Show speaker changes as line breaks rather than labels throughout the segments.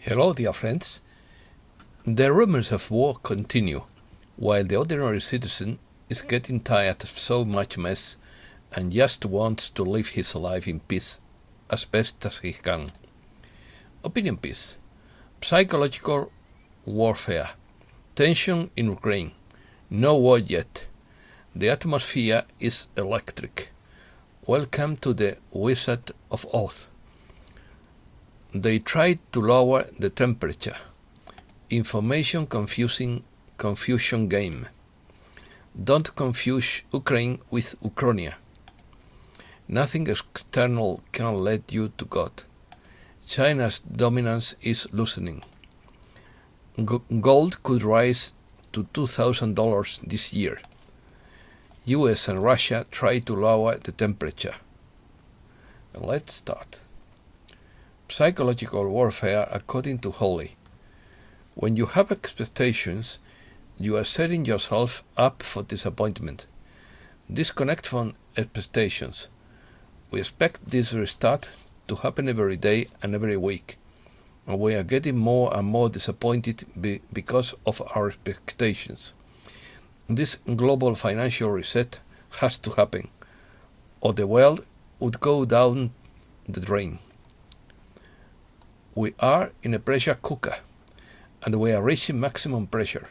Hello, dear friends. The rumors of war continue, while the ordinary citizen is getting tired of so much mess and just wants to live his life in peace as best as he can. Opinion piece. Psychological warfare. Tension in Ukraine. No war yet. The atmosphere is electric. Welcome to the Wizard of Oz. They tried to lower the temperature. Information confusion game. Don't confuse Ukraine with uchronia. Nothing external can lead you to God. China's dominance is loosening. Gold could rise to $2,000 this year. US and Russia try to lower the temperature. Let's start. Psychological warfare according to Holly. When you have expectations, you are setting yourself up for disappointment. Disconnect from expectations. We expect this restart to happen every day and every week, and we are getting more and more disappointed because of our expectations. This global financial reset has to happen, or the world would go down the drain. We are in a pressure cooker, and we are reaching maximum pressure.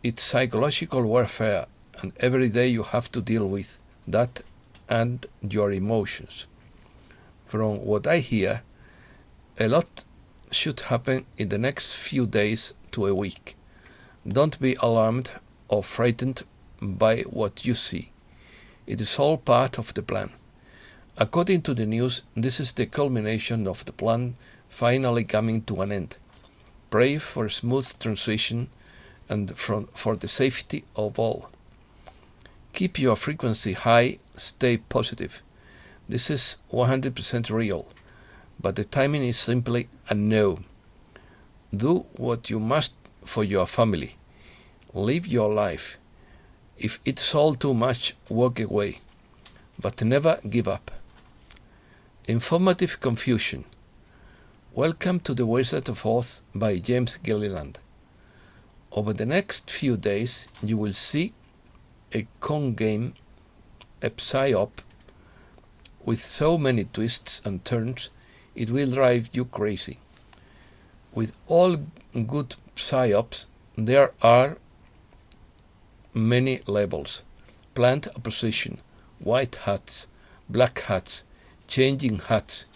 It's psychological warfare, and every day you have to deal with that and your emotions. From what I hear, a lot should happen in the next few days to a week. Don't be alarmed or frightened by what you see. It is all part of the plan. According to the news, this is the culmination of the plan finally coming to an end. Pray for a smooth transition and for the safety of all. Keep your frequency high, stay positive. This is 100% real, but the timing is simply a no. Do what you must for your family. Live your life. If it's all too much, walk away, but never give up. Informative confusion. Welcome to the Wizard of Oz by James Gilliland. Over the next few days, you will see a con game, a psyop, with so many twists and turns, it will drive you crazy. With all good psyops, there are many labels: plant opposition, white hats, black hats, changing hats.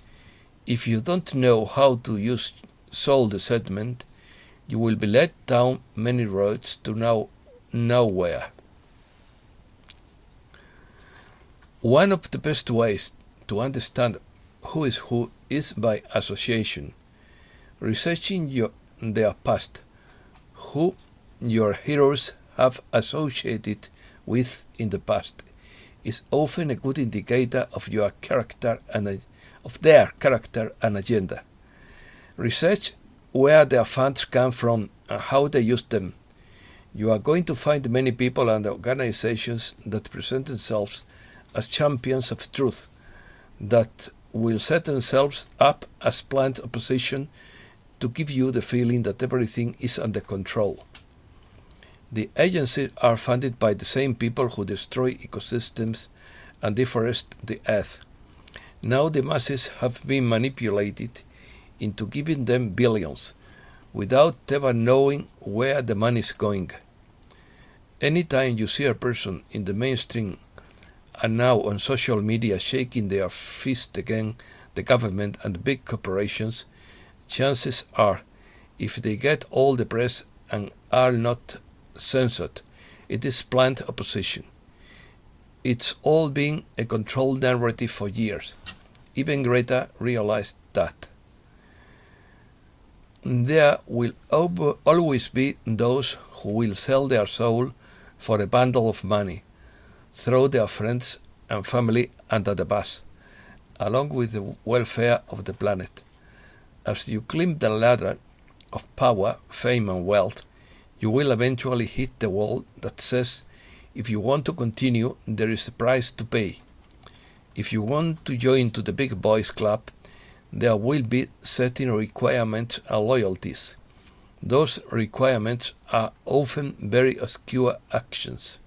If you don't know how to use soul discernment, you will be led down many roads to nowhere. One of the best ways to understand who is by association. Researching their past, who your heroes have associated with in the past, is often a good indicator of your character and of their character and agenda. Research where their funds come from and how they use them. You are going to find many people and organizations that present themselves as champions of truth, that will set themselves up as plant opposition to give you the feeling that everything is under control. The agencies are funded by the same people who destroy ecosystems and deforest the earth. Now the masses have been manipulated into giving them billions without ever knowing where the money is going. Anytime you see a person in the mainstream and now on social media shaking their fist against the government and big corporations, chances are, if they get all the press and are not censored, it is plant opposition. It's all been a controlled narrative for years. Even Greta realized that. There will always be those who will sell their soul for a bundle of money, throw their friends and family under the bus, along with the welfare of the planet. As you climb the ladder of power, fame and wealth, you will eventually hit the wall that says, if you want to continue, there is a price to pay. If you want to join to the big boys club, there will be certain requirements and loyalties. Those requirements are often very obscure actions.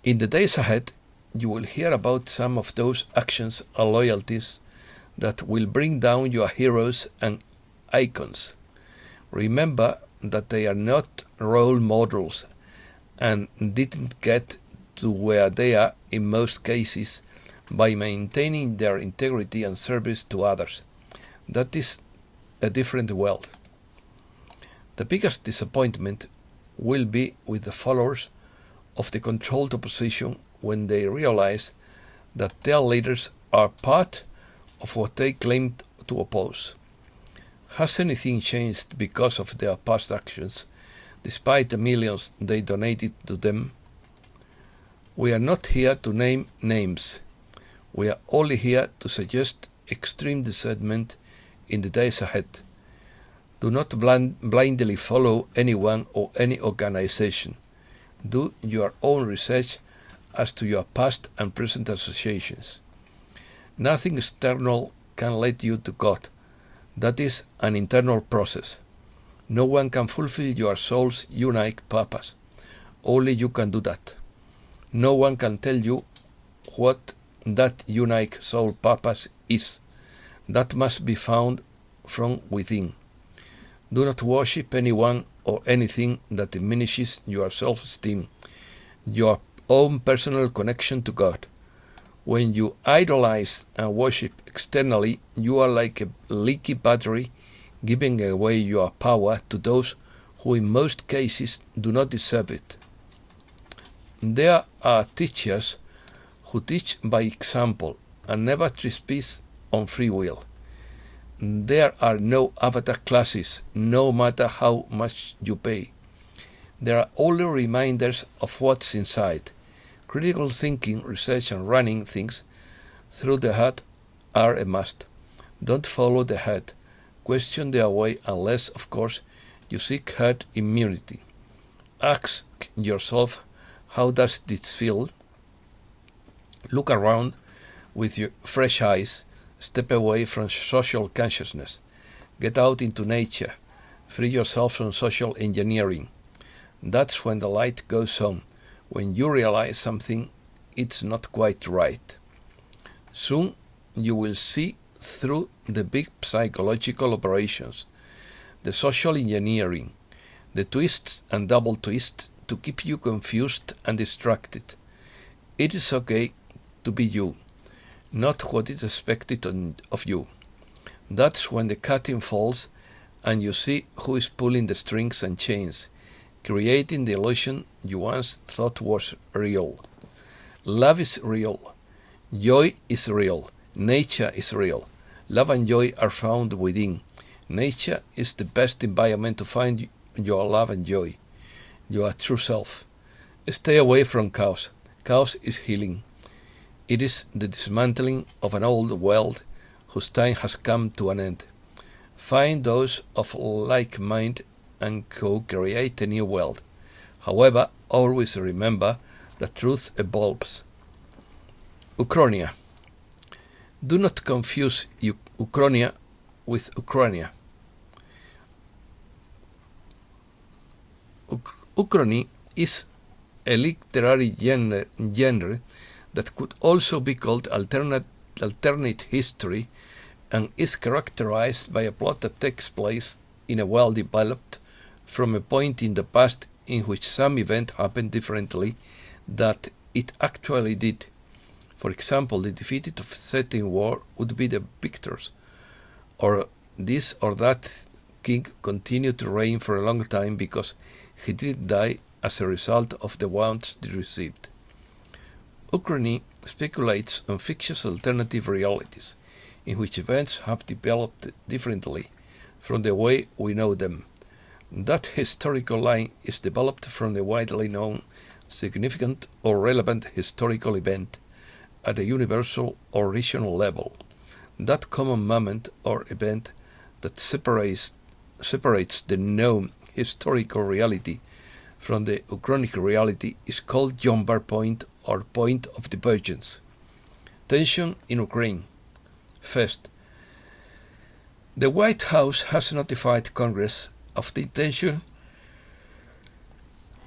In the days ahead, you will hear about some of those actions and loyalties that will bring down your heroes and icons. Remember that they are not role models and didn't get to where they are in most cases by maintaining their integrity and service to others. That is a different world. The biggest disappointment will be with the followers of the controlled opposition when they realize that their leaders are part of what they claim to oppose. Has anything changed because of their past actions, despite the millions they donated to them? We are not here to name names. We are only here to suggest extreme discernment in the days ahead. Do not blindly follow anyone or any organization. Do your own research as to your past and present associations. Nothing external can lead you to God. That is an internal process. No one can fulfill your soul's unique purpose. Only you can do that. No one can tell you what that unique soul purpose is. That must be found from within. Do not worship anyone or anything that diminishes your self-esteem, your own personal connection to God. When you idolize and worship externally, you are like a leaky battery, giving away your power to those who in most cases do not deserve it. There are teachers who teach by example and never trespass on free will. There are no avatar classes, no matter how much you pay. There are only reminders of what's inside. Critical thinking, research, and running things through the head are a must. Don't follow the head. Question their way unless, of course, you seek herd immunity. Ask yourself, how does this feel? Look around with your fresh eyes. Step away from social consciousness. Get out into nature. Free yourself from social engineering. That's when the light goes on, when you realize something it's not quite right. Soon you will see through the big psychological operations, the social engineering, the twists and double twists to keep you confused and distracted. It is okay to be you, not what is expected of you. That's when the curtain falls and you see who is pulling the strings and chains, creating the illusion you once thought was real. Love is real. Joy is real. Nature is real. Love and joy are found within. Nature is the best environment to find your love and joy, your true self. Stay away from chaos. Chaos is healing. It is the dismantling of an old world whose time has come to an end. Find those of like mind and co-create a new world. However, always remember that truth evolves. Uchronia. Do not confuse uchronia with uchronia. Uchrony is a literary genre that could also be called alternate history and is characterized by a plot that takes place in a world developed from a point in the past in which some event happened differently that it actually did. For example, the defeated of certain war would be the victors, or this or that king continued to reign for a long time because he did die as a result of the wounds he received. Uchrony speculates on fictitious alternative realities, in which events have developed differently from the way we know them. That historical line is developed from the widely known, significant or relevant historical event at a universal or regional level. That common moment or event that separates the known historical reality from the uchronic reality is called Jombar point or point of divergence. Tension in Ukraine. First, the White House has notified Congress of the intention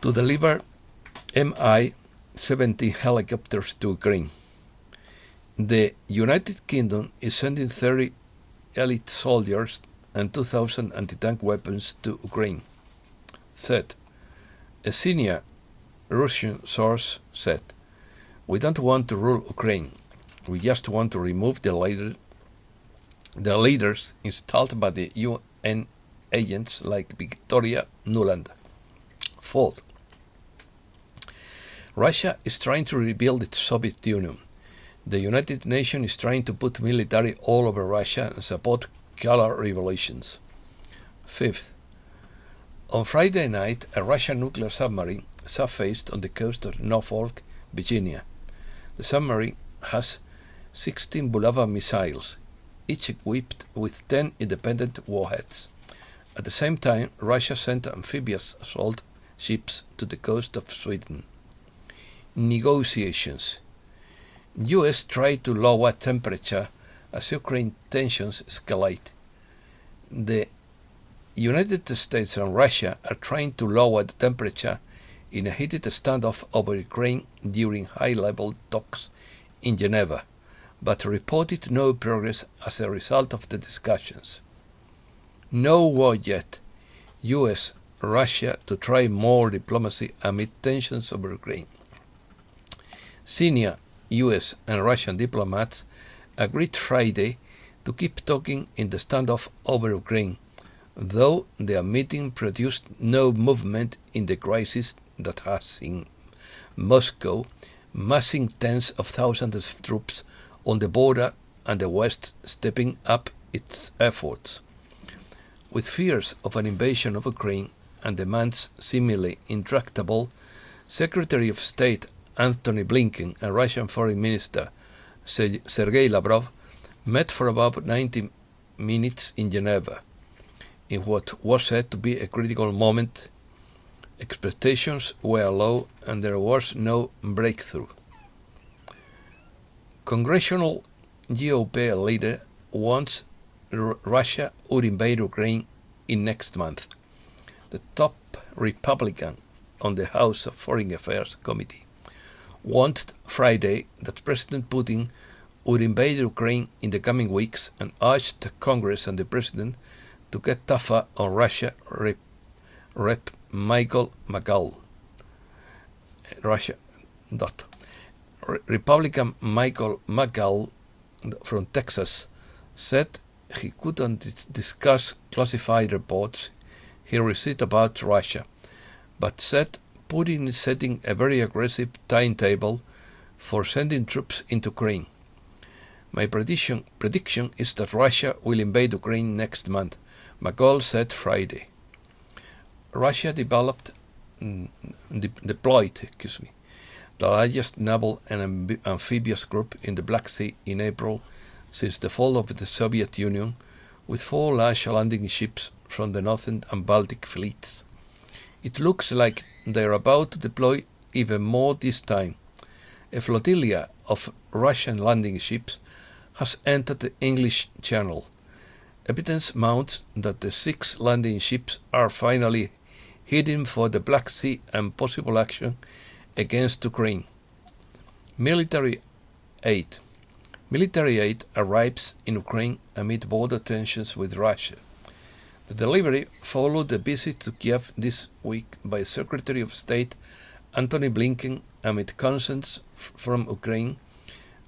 to deliver Mi-17 helicopters to Ukraine. The United Kingdom is sending 30 elite soldiers and 2,000 anti-tank weapons to Ukraine. Third, a senior Russian source said, "We don't want to rule Ukraine. We just want to remove the leaders installed by the UN agents like Victoria Nuland." Fourth, Russia is trying to rebuild its Soviet Union. The United Nations is trying to put military all over Russia and support color revolutions. Fifth, on Friday night, a Russian nuclear submarine surfaced on the coast of Norfolk, Virginia. The submarine has 16 Bulava missiles, each equipped with 10 independent warheads. At the same time, Russia sent amphibious assault ships to the coast of Sweden. Negotiations. U.S. tried to lower temperature as Ukraine tensions escalate. The United States and Russia are trying to lower the temperature in a heated standoff over Ukraine during high-level talks in Geneva, but reported no progress as a result of the discussions. No war yet. U.S. Russia to try more diplomacy amid tensions over Ukraine. Senior U.S. and Russian diplomats agreed Friday to keep talking in the standoff over Ukraine, though their meeting produced no movement in the crisis that has seen Moscow massing tens of thousands of troops on the border and the West stepping up its efforts. With fears of an invasion of Ukraine and demands seemingly intractable, Secretary of State Antony Blinken and Russian Foreign Minister Sergei Lavrov met for about 90 minutes in Geneva. In what was said to be a critical moment, expectations were low and there was no breakthrough. Congressional GOP leader wants Russia would invade Ukraine in next month. The top Republican on the House of Foreign Affairs Committee wanted Friday that President Putin would invade Ukraine in the coming weeks and urged Congress and the President to get tougher on Russia. Rep. Michael McCaul. Republican Michael McCaul from Texas said he couldn't discuss classified reports he received about Russia, but said Putin is setting a very aggressive timetable for sending troops into Ukraine. My prediction is that Russia will invade Ukraine next month, McCall said Friday. Russia deployed the largest naval and amphibious group in the Black Sea in April since the fall of the Soviet Union, with 4 large landing ships from the Northern and Baltic fleets. It looks like they are about to deploy even more this time. A flotilla of Russian landing ships has entered the English Channel. Evidence mounts that the 6 landing ships are finally heading for the Black Sea and possible action against Ukraine. Military aid. Military aid arrives in Ukraine amid border tensions with Russia. The delivery followed a visit to Kiev this week by Secretary of State Antony Blinken amid concerns from Ukraine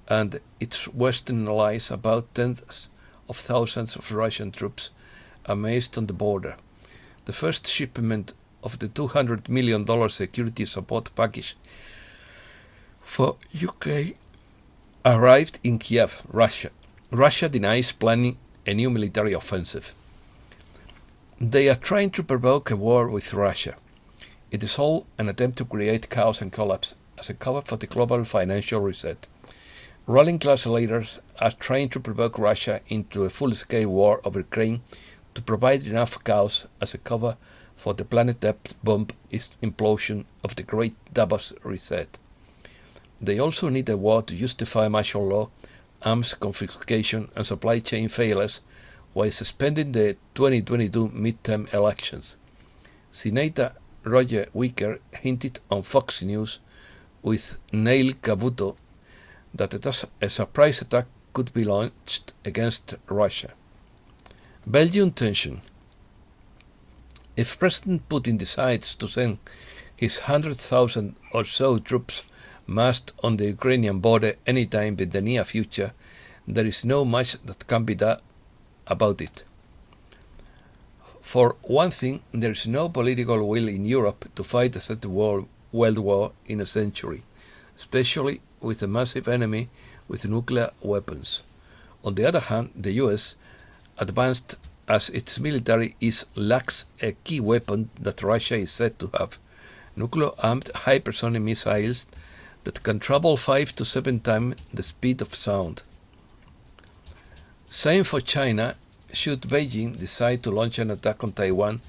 and its Western allies about tens of thousands of Russian troops amassed on the border. The first shipment of the $200 million security support package for UK arrived in Kiev, Russia. Russia denies planning a new military offensive. They are trying to provoke a war with Russia. It is all an attempt to create chaos and collapse as a cover for the global financial reset. Ruling class leaders are trying to provoke Russia into a full-scale war over Ukraine to provide enough chaos as a cover for the planet-depth bomb implosion of the Great Davos Reset. They also need a war to justify martial law arms confiscation and supply chain failures while suspending the 2022 midterm elections. Senator Roger Wicker hinted on Fox News with Neil Cavuto that a surprise attack could be launched against Russia. Belgian tension. If President Putin decides to send his 100,000 or so troops massed on the Ukrainian border anytime in the near future, there is no much that can be done about it. For one thing, there is no political will in Europe to fight the Third World War in a century, especially with a massive enemy with nuclear weapons. On the other hand, the US, advanced as its military is, lacks a key weapon that Russia is said to have: nuclear-armed hypersonic missiles that can travel 5 to 7 times the speed of sound. Same for China, should Beijing decide to launch an attack on Taiwan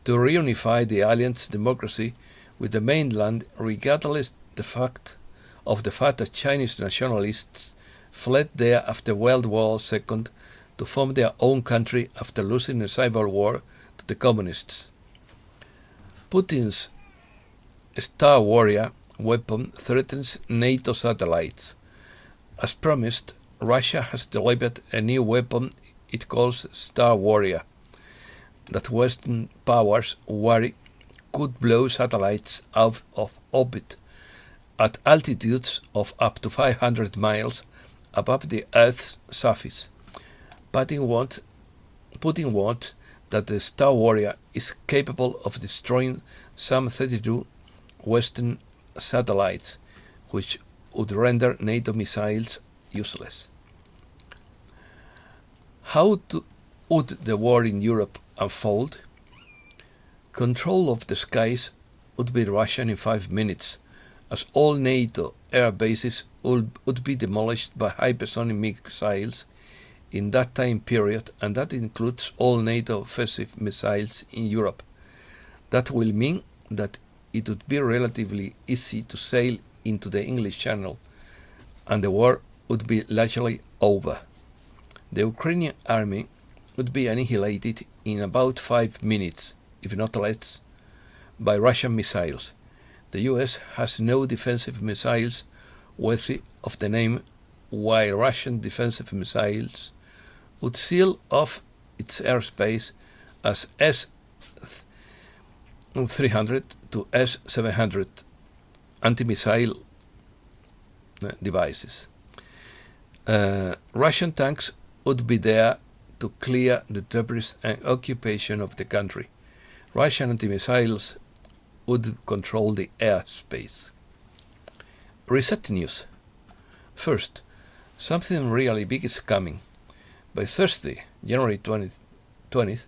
to reunify the island's democracy with the mainland, regardless of the fact that Chinese nationalists fled there after World War II to form their own country after losing a civil war to the communists. Putin's Star Warrior weapon threatens NATO satellites. As promised, Russia has delivered a new weapon it calls Star Warrior that Western powers worry could blow satellites out of orbit at altitudes of up to 500 miles above the Earth's surface. Putin warned that the Star Warrior is capable of destroying some 32 Western satellites, which would render NATO missiles useless. How would the war in Europe unfold? Control of the skies would be Russian in 5 minutes, as all NATO air bases would be demolished by hypersonic missiles in that time period, and that includes all NATO offensive missiles in Europe. That will mean that it would be relatively easy to sail into the English Channel, and the war would be largely over. The Ukrainian army would be annihilated in about 5 minutes, if not less, by Russian missiles. The US has no defensive missiles worthy of the name, while Russian defensive missiles would seal off its airspace as S-300 to S-700 anti-missile devices. Russian tanks would be there to clear the debris and occupation of the country. Russian anti-missiles would control the airspace. Reset news. First, something really big is coming. By Thursday, January 20th,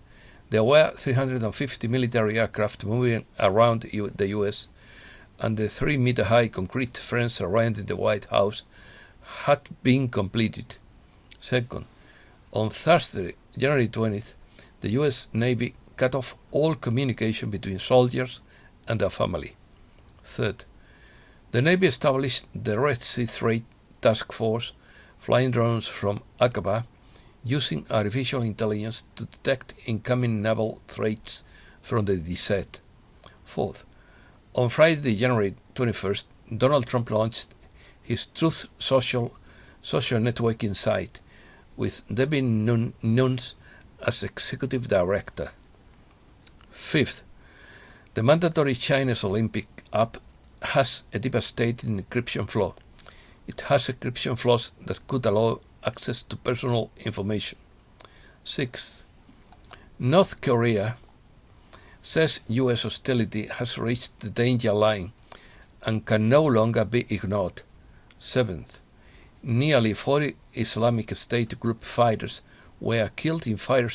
there were 350 military aircraft moving around the US, and the 3-meter-high concrete fence surrounding the White House had been completed. Second, on Thursday, January 20th, the US Navy cut off all communication between soldiers and their family. Third, the Navy established the Red Sea Threat Task Force, flying drones from Aqaba, using artificial intelligence to detect incoming naval threats from the desert. Fourth, on Friday, January 21st, Donald Trump launched his Truth social networking site, with Debbie Nunes as executive director. Fifth, the mandatory Chinese Olympic app has a devastating encryption flaw. It has encryption flaws that could allow access to personal information. Sixth, North Korea says US hostility has reached the danger line and can no longer be ignored. Seventh, nearly 40 Islamic State group fighters were killed in fire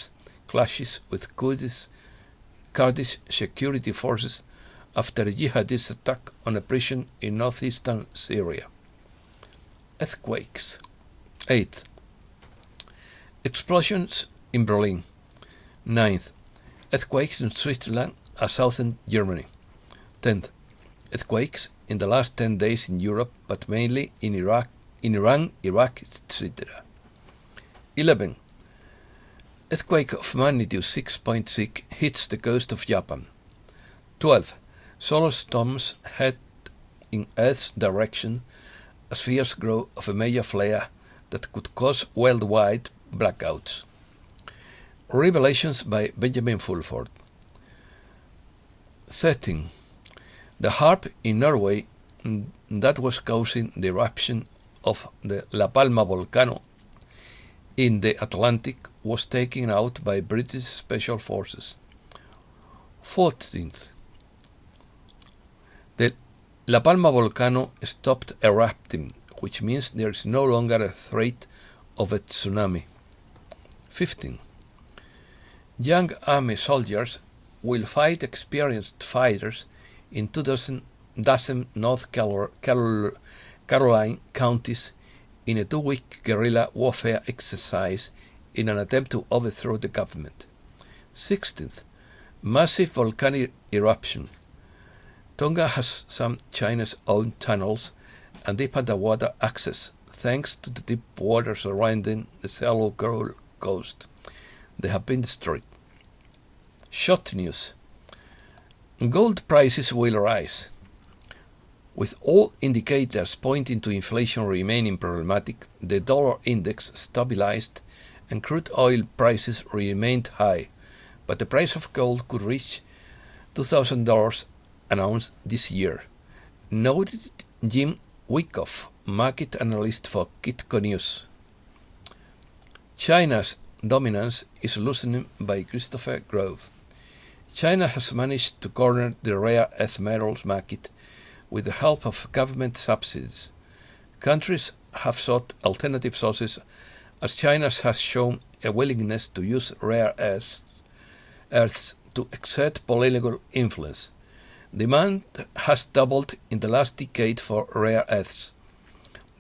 clashes with Kurdish security forces after a jihadist attack on a prison in northeastern Syria. Earthquakes. 8th, explosions in Berlin. 9th, earthquakes in Switzerland and southern Germany. 10th, earthquakes in the last 10 days in Europe, but mainly in Iraq, in Iran, Iraq, etc. 11. Earthquake of magnitude 6.6 hits the coast of Japan. 12. Solar storms head in Earth's direction as fears grow of a major flare that could cause worldwide blackouts. Revelations by Benjamin Fulford. 13. The harp in Norway that was causing the eruption of the La Palma volcano in the Atlantic was taken out by British Special Forces. 14th. The La Palma volcano stopped erupting, which means there is no longer a threat of a tsunami. 15. Young army soldiers will fight experienced fighters in 2 dozen North Carolina counties in a 2-week guerrilla warfare exercise in an attempt to overthrow the government. 16th. Massive volcanic eruption. Tonga has some China's own tunnels and deep underwater access thanks to the deep water surrounding the shallow coast. They have been destroyed. Short news. Gold prices will rise. With all indicators pointing to inflation remaining problematic, the dollar index stabilized and crude oil prices remained high, but the price of gold could reach $2,000 an ounce this year, noted Jim Wyckoff, market analyst for Kitco News. China's dominance is loosening by Christopher Grove. China has managed to corner the rare earth metals market with the help of government subsidies. Countries have sought alternative sources as China has shown a willingness to use rare earths to exert political influence. Demand has doubled in the last decade for rare earths.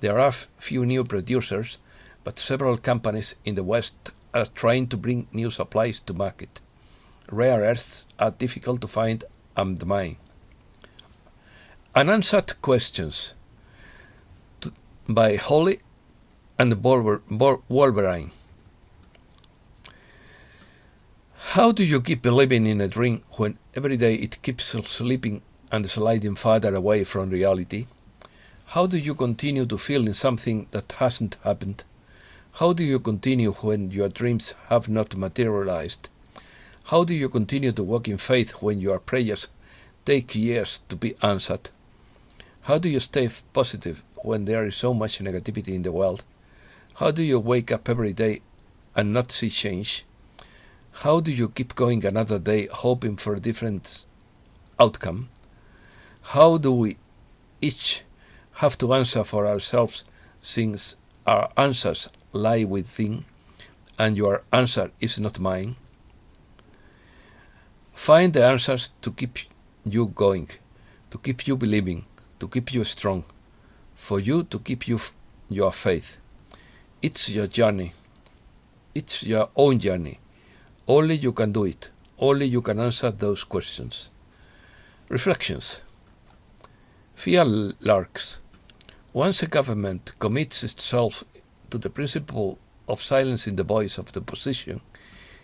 There are few new producers, but several companies in the West are trying to bring new supplies to market. Rare earths are difficult to find and mine. Unanswered questions by Holly and Wolverine. How do you keep believing in a dream when every day it keeps slipping and sliding farther away from reality? How do you continue to feel in something that hasn't happened? How do you continue when your dreams have not materialized? How do you continue to walk in faith when your prayers take years to be answered? How do you stay positive when there is so much negativity in the world? How do you wake up every day and not see change? How do you keep going another day hoping for a different outcome? How do we each have to answer for ourselves since our answers lie within and your answer is not mine? Find the answers to keep you going, to keep you believing, to keep you strong, for you to keep your faith. It's your journey. It's your own journey. Only you can do it. Only you can answer those questions. Reflections. Fear lurks. Once a government commits itself to the principle of silencing the voice of the opposition,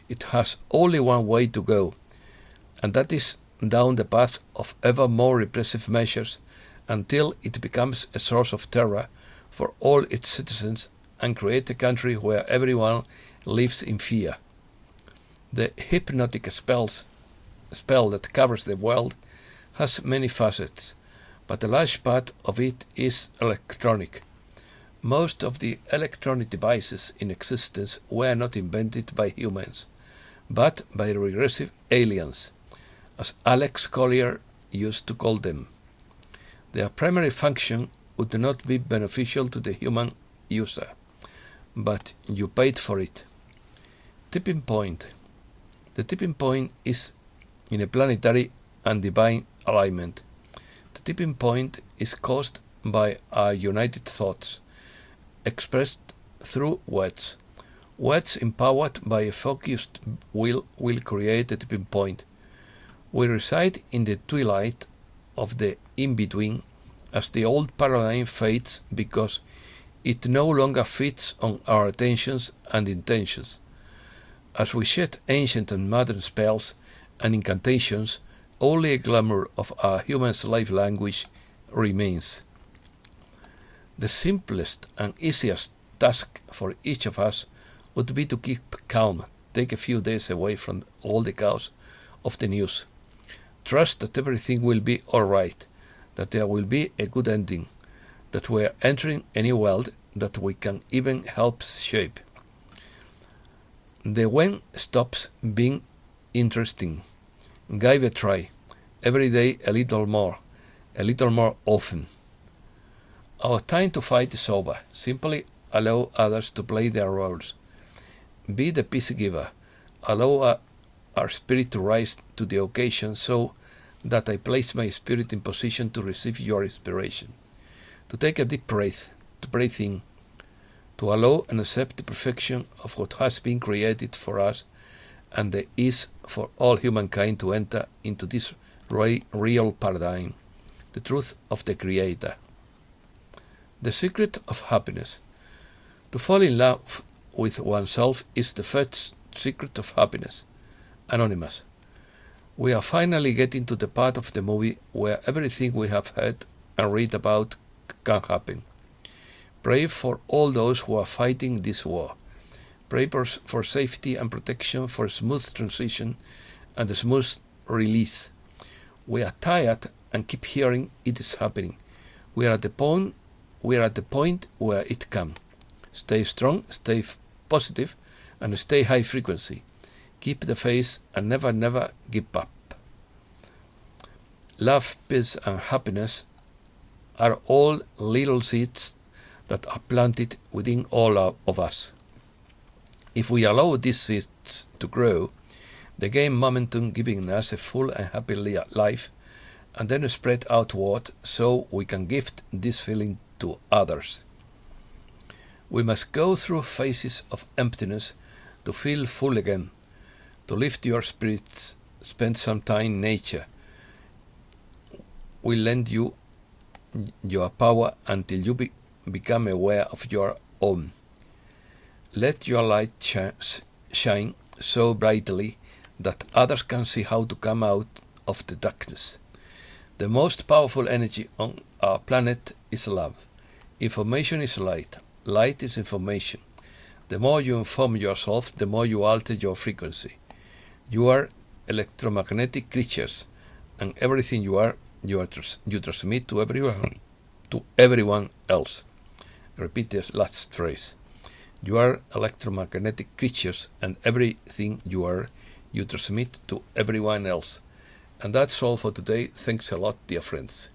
it has only one way to go, and that is down the path of ever more repressive measures until it becomes a source of terror for all its citizens and create a country where everyone lives in fear. The hypnotic spell that covers the world has many facets, but a large part of it is electronic. Most of the electronic devices in existence were not invented by humans, but by regressive aliens, as Alex Collier used to call them. Their primary function would not be beneficial to the human user, but you paid for it. Tipping point. The tipping point is in a planetary and divine alignment. The tipping point is caused by our united thoughts, expressed through words. Words empowered by a focused will create a tipping point. We reside in the twilight of the in-between as the old paradigm fades because It no longer fits on our attentions and intentions. As we shed ancient and modern spells and incantations, only a glamour of our human slave language remains. The simplest and easiest task for each of us would be to keep calm, take a few days away from all the chaos of the news. Trust that everything will be alright, that there will be a good ending, that we are entering a new world that we can even help shape. The when stops being interesting. Give a try. Every day a little more often. Our time to fight is over. Simply allow others to play their roles. Be the peace giver. Allow our spirit to rise to the occasion so that I place my spirit in position to receive your inspiration. To take a deep breath, to breathe in, to allow and accept the perfection of what has been created for us and the ease for all humankind to enter into this real paradigm, the truth of the Creator. The secret of happiness. To fall in love with oneself is the first secret of happiness. Anonymous. We are finally getting to the part of the movie where everything we have heard and read about can happen. Pray for all those who are fighting this war. Pray for safety and protection, for smooth transition and a smooth release. We are tired and keep hearing it is happening. We are at the point where it can. Stay strong, stay positive, and stay high frequency. Keep the faith and never give up. Love, peace, and happiness are all little seeds that are planted within all of us. If we allow these seeds to grow, they gain momentum, giving us a full and happy life, and then spread outward so we can gift this feeling to others. We must go through phases of emptiness to feel full again. To lift your spirits, spend some time in nature. We lend you your power until you become aware of your own. Let your light shine so brightly that others can see how to come out of the darkness. The most powerful energy on our planet is love. Information is light. Light is information. The more you inform yourself, the more you alter your frequency. You are electromagnetic creatures, and everything you transmit to everyone else. Repeat this last phrase. You are electromagnetic creatures, and everything you transmit to everyone else. And that's all for today. Thanks a lot, dear friends.